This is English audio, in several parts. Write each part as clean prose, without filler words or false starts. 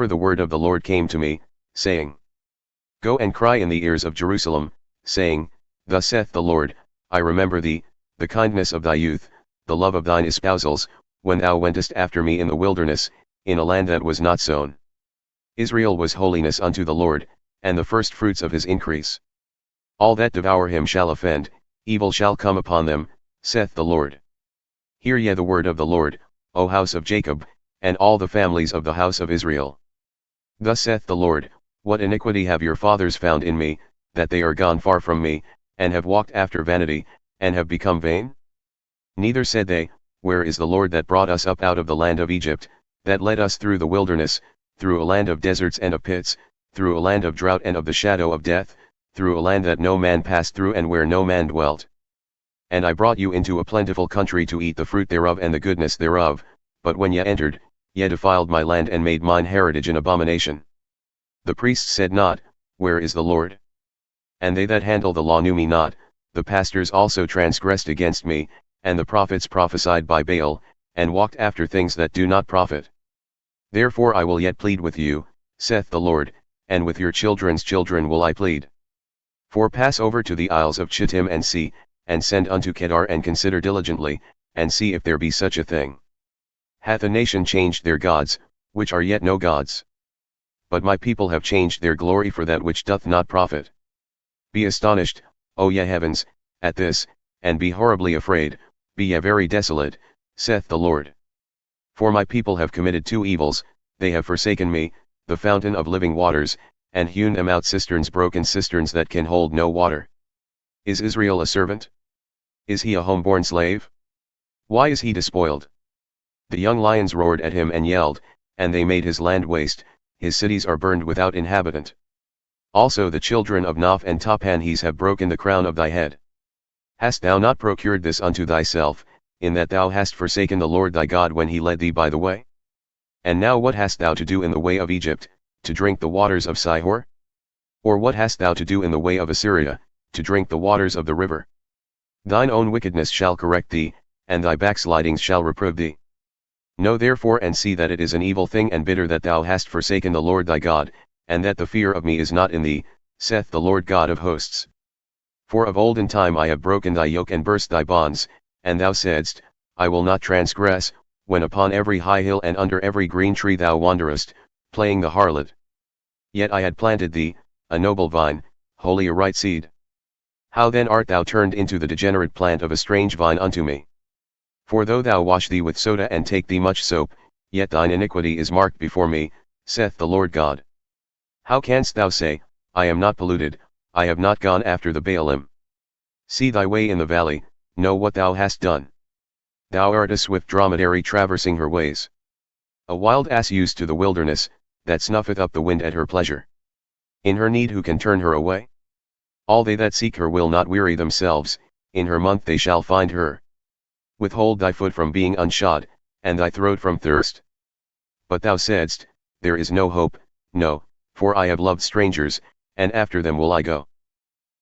Moreover the word of the Lord came to me, saying, Go and cry in the ears of Jerusalem, saying, Thus saith the Lord, I remember thee, the kindness of thy youth, the love of thine espousals, when thou wentest after me in the wilderness, in a land that was not sown. Israel was holiness unto the Lord, and the firstfruits of his increase. All that devour him shall offend, evil shall come upon them, saith the Lord. Hear ye the word of the Lord, O house of Jacob, and all the families of the house of Israel. Thus saith the Lord, What iniquity have your fathers found in me, that they are gone far from me, and have walked after vanity, and have become vain? Neither said they, Where is the Lord that brought us up out of the land of Egypt, that led us through the wilderness, through a land of deserts and of pits, through a land of drought and of the shadow of death, through a land that no man passed through and where no man dwelt? And I brought you into a plentiful country to eat the fruit thereof and the goodness thereof, but when ye entered, ye defiled my land and made mine heritage an abomination. The priests said not, Where is the Lord? And they that handle the law knew me not, the pastors also transgressed against me, and the prophets prophesied by Baal, and walked after things that do not profit. Therefore I will yet plead with you, saith the Lord, and with your children's children will I plead. For pass over to the isles of Chittim and see, and send unto Kedar and consider diligently, and see if there be such a thing. Hath a nation changed their gods, which are yet no gods? But my people have changed their glory for that which doth not profit. Be astonished, O ye heavens, at this, and be horribly afraid, be ye very desolate, saith the Lord. For my people have committed two evils, they have forsaken me, the fountain of living waters, and hewn them out cisterns, broken cisterns that can hold no water. Is Israel a servant? Is he a home-born slave? Why is he despoiled? The young lions roared at him and yelled, and they made his land waste, his cities are burned without inhabitant. Also the children of Noph and Tahpanhes have broken the crown of thy head. Hast thou not procured this unto thyself, in that thou hast forsaken the Lord thy God when he led thee by the way? And now what hast thou to do in the way of Egypt, to drink the waters of Sihor? Or what hast thou to do in the way of Assyria, to drink the waters of the river? Thine own wickedness shall correct thee, and thy backslidings shall reprove thee. Know therefore and see that it is an evil thing and bitter that thou hast forsaken the Lord thy God, and that the fear of me is not in thee, saith the Lord God of hosts. For of olden time I have broken thy yoke and burst thy bonds, and thou saidst, I will not transgress, when upon every high hill and under every green tree thou wanderest, playing the harlot. Yet I had planted thee, a noble vine, wholly a right seed. How then art thou turned into the degenerate plant of a strange vine unto me? For though thou wash thee with soda and take thee much soap, yet thine iniquity is marked before me, saith the Lord God. How canst thou say, I am not polluted, I have not gone after the Baalim? See thy way in the valley, know what thou hast done. Thou art a swift dromedary traversing her ways. A wild ass used to the wilderness, that snuffeth up the wind at her pleasure. In her need who can turn her away? All they that seek her will not weary themselves, in her month they shall find her. Withhold thy foot from being unshod, and thy throat from thirst. But thou saidst, There is no hope, no, for I have loved strangers, and after them will I go.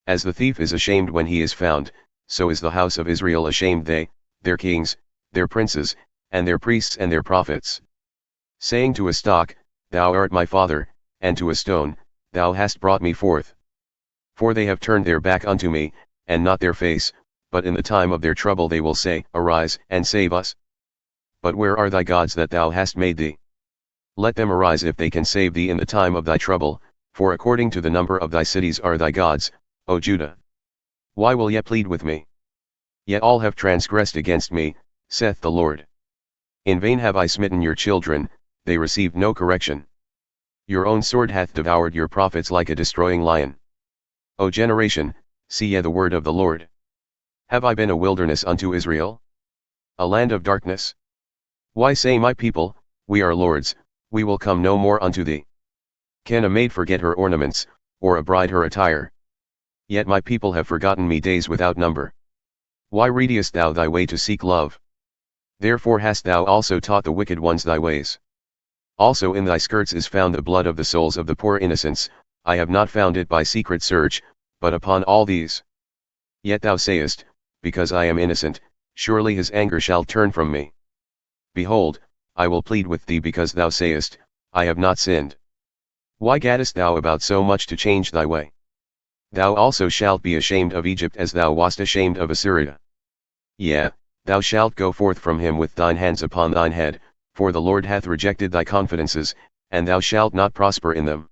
As the thief is ashamed when he is found, so is the house of Israel ashamed, they, their kings, their princes, and their priests and their prophets. Saying to a stock, Thou art my father, and to a stone, Thou hast brought me forth. For they have turned their back unto me, and not their face, but in the time of their trouble they will say, Arise, and save us. But where are thy gods that thou hast made thee? Let them arise if they can save thee in the time of thy trouble, for according to the number of thy cities are thy gods, O Judah. Why will ye plead with me? Yet all have transgressed against me, saith the Lord. In vain have I smitten your children, they received no correction. Your own sword hath devoured your prophets like a destroying lion. O generation, see ye the word of the Lord. Have I been a wilderness unto Israel? A land of darkness? Why say my people, We are lords, we will come no more unto thee? Can a maid forget her ornaments, or a bride her attire? Yet my people have forgotten me days without number. Why readiest thou thy way to seek love? Therefore hast thou also taught the wicked ones thy ways. Also in thy skirts is found the blood of the souls of the poor innocents, I have not found it by secret search, but upon all these. Yet thou sayest, Because I am innocent, surely his anger shall turn from me. Behold, I will plead with thee because thou sayest, I have not sinned. Why gaddest thou about so much to change thy way? Thou also shalt be ashamed of Egypt as thou wast ashamed of Assyria. Yea, thou shalt go forth from him with thine hands upon thine head, for the Lord hath rejected thy confidences, and thou shalt not prosper in them.